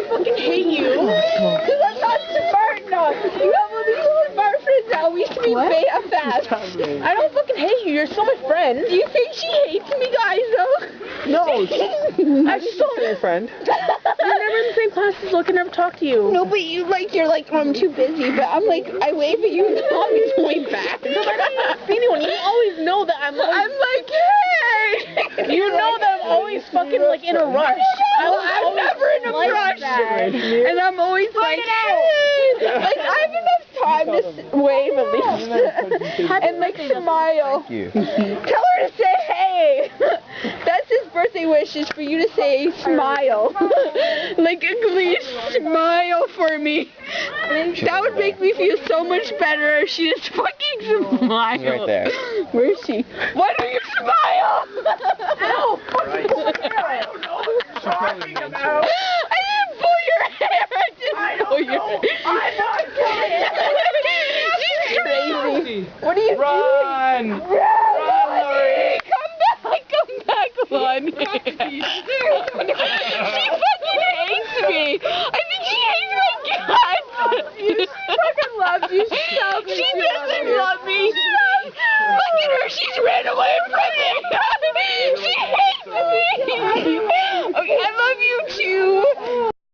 fucking hate you. Because I'm not smart enough. You have all these smart friends that always speak beta fast. I don't fucking hate you. You're still my friend. Do you think she hates me, guys, though? No. I'm so your friend. You're never in the same class as I can never talk to you. No, but you're like, I'm too busy. But I'm like, I wave at you and the always point back. Because I don't see anyone. You always know that I'm like, hey! You know that I'm always fucking like in a rush. I'm never in a rush. And I'm always like, hey! Like, I have enough time to wave at least. And like smile. Thank you. Tell her to say hey. That's his birthday wish, is for you to say smile. Like, please smile for me. That would make me feel so much better if she just fucking smiled. She's right there. Where is she? Why don't you smile? Ow! Right. I don't know what you're talking about. I didn't pull your hair. I didn't pull your hair. I'm not kidding. She's crazy. What are you doing? Run! Run!